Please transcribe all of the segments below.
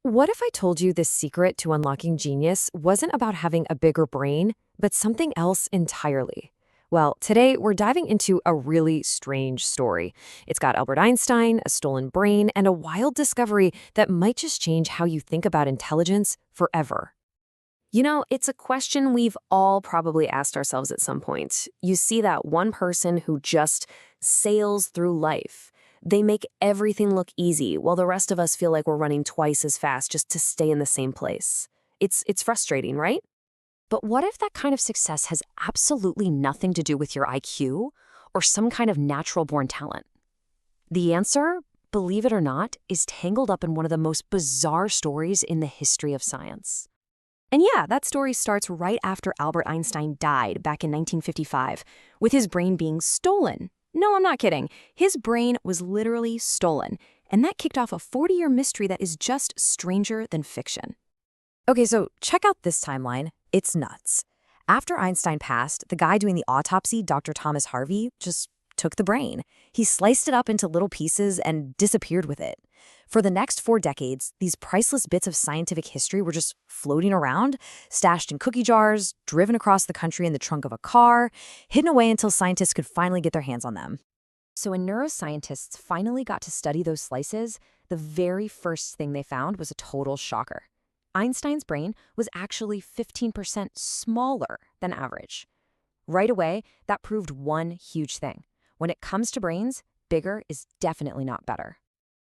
What if I told you the secret to unlocking genius wasn't about having a bigger brain, but something else entirely? Well, today we're diving into a really strange story. It's got Albert Einstein, a stolen brain, and a wild discovery that might just change how you think about intelligence forever. It's a question we've all probably asked ourselves at some point. You see that one person who just sails through life. They make everything look easy, while the rest of us feel like we're running twice as fast just to stay in the same place. It's frustrating, right? But what if that kind of success has absolutely nothing to do with your IQ or some kind of natural-born talent? The answer, believe it or not, is tangled up in one of the most bizarre stories in the history of science. And yeah, that story starts right after Albert Einstein died back in 1955, with his brain being stolen. No, I'm not kidding. His brain was literally stolen, and that kicked off a 40-year mystery that is just stranger than fiction. Okay, so check out this timeline. It's nuts. After Einstein passed, the guy doing the autopsy, Dr. Thomas Harvey, just took the brain. He sliced it up into little pieces and disappeared with it. For the next 4 decades, these priceless bits of scientific history were just floating around, stashed in cookie jars, driven across the country in the trunk of a car, hidden away until scientists could finally get their hands on them. So when neuroscientists finally got to study those slices, the very first thing they found was a total shocker. Einstein's brain was actually 15% smaller than average. Right away, that proved one huge thing. When it comes to brains, bigger is definitely not better.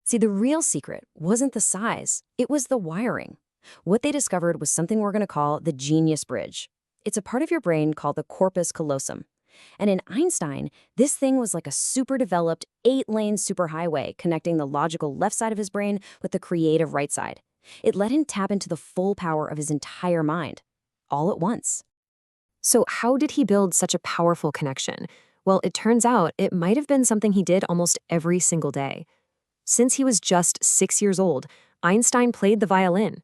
See, the real secret wasn't the size, it was the wiring. What they discovered was something we're going to call the genius bridge. It's a part of your brain called the corpus callosum. And in Einstein, this thing was like a super developed 8-lane superhighway connecting the logical left side of his brain with the creative right side. It let him tap into the full power of his entire mind, all at once. So how did he build such a powerful connection? Well, it turns out it might have been something he did almost every single day. Since he was just 6 years old, Einstein played the violin.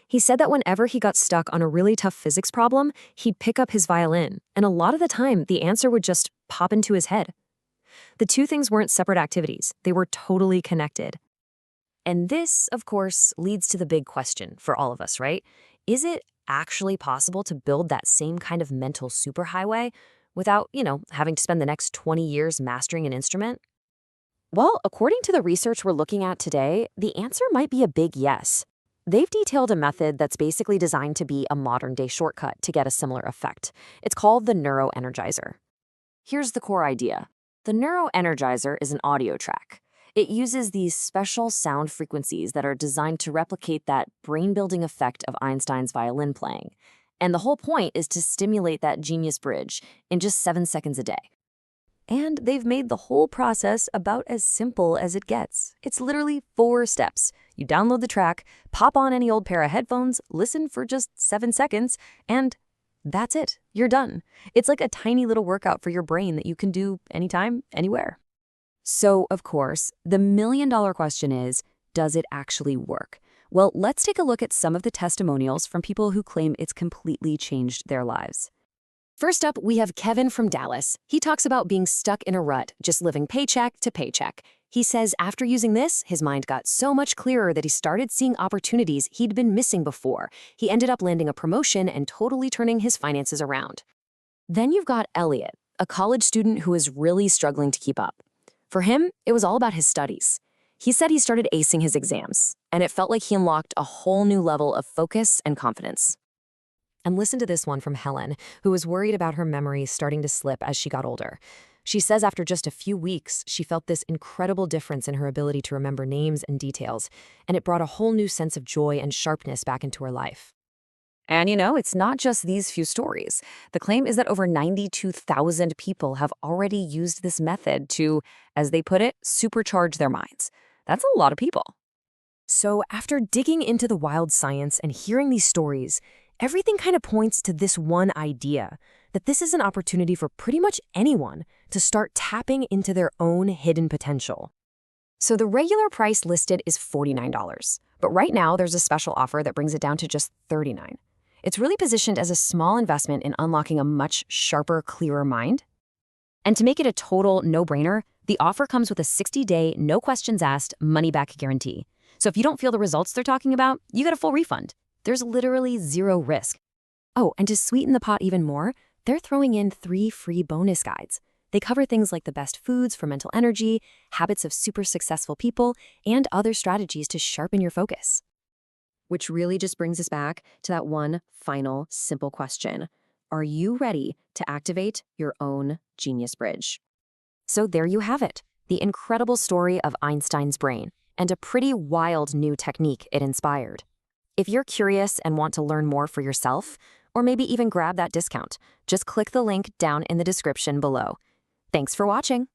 He said that whenever he got stuck on a really tough physics problem, he'd pick up his violin, and a lot of the time, the answer would just pop into his head. The two things weren't separate activities. They were totally connected. And this, of course, leads to the big question for all of us, right? Is it actually possible to build that same kind of mental superhighway without, having to spend the next 20 years mastering an instrument? Well, according to the research we're looking at today, the answer might be a big yes. They've detailed a method that's basically designed to be a modern-day shortcut to get a similar effect. It's called the Neuro Energizer. Here's the core idea. The Neuro Energizer is an audio track. It uses these special sound frequencies that are designed to replicate that brain-building effect of Einstein's violin playing. And the whole point is to stimulate that genius bridge in just 7 seconds a day. And they've made the whole process about as simple as it gets. It's literally 4 steps. You download the track, pop on any old pair of headphones, listen for just 7 seconds, and that's it. You're done. It's like a tiny little workout for your brain that you can do anytime, anywhere. So, of course, the million-dollar question is, does it actually work? Well, let's take a look at some of the testimonials from people who claim it's completely changed their lives. First up, we have Kevin from Dallas. He talks about being stuck in a rut, just living paycheck to paycheck. He says after using this, his mind got so much clearer that he started seeing opportunities he'd been missing before. He ended up landing a promotion and totally turning his finances around. Then you've got Elliot, a college student who is really struggling to keep up. For him, it was all about his studies. He said he started acing his exams, and it felt like he unlocked a whole new level of focus and confidence. And listen to this one from Helen, who was worried about her memory starting to slip as she got older. She says after just a few weeks, she felt this incredible difference in her ability to remember names and details, and it brought a whole new sense of joy and sharpness back into her life. And it's not just these few stories. The claim is that over 92,000 people have already used this method to, as they put it, supercharge their minds. That's a lot of people. So after digging into the wild science and hearing these stories, everything kind of points to this one idea, that this is an opportunity for pretty much anyone to start tapping into their own hidden potential. So the regular price listed is $49, but right now there's a special offer that brings it down to just $39. It's really positioned as a small investment in unlocking a much sharper, clearer mind. And to make it a total no-brainer, the offer comes with a 60-day, no questions asked, money-back guarantee. So if you don't feel the results they're talking about, you get a full refund. There's literally zero risk. Oh, and to sweeten the pot even more, they're throwing in 3 free bonus guides. They cover things like the best foods for mental energy, habits of super successful people, and other strategies to sharpen your focus. Which really just brings us back to that one final simple question. Are you ready to activate your own genius bridge? So there you have it, the incredible story of Einstein's brain, and a pretty wild new technique it inspired. If you're curious and want to learn more for yourself, or maybe even grab that discount, just click the link down in the description below. Thanks for watching.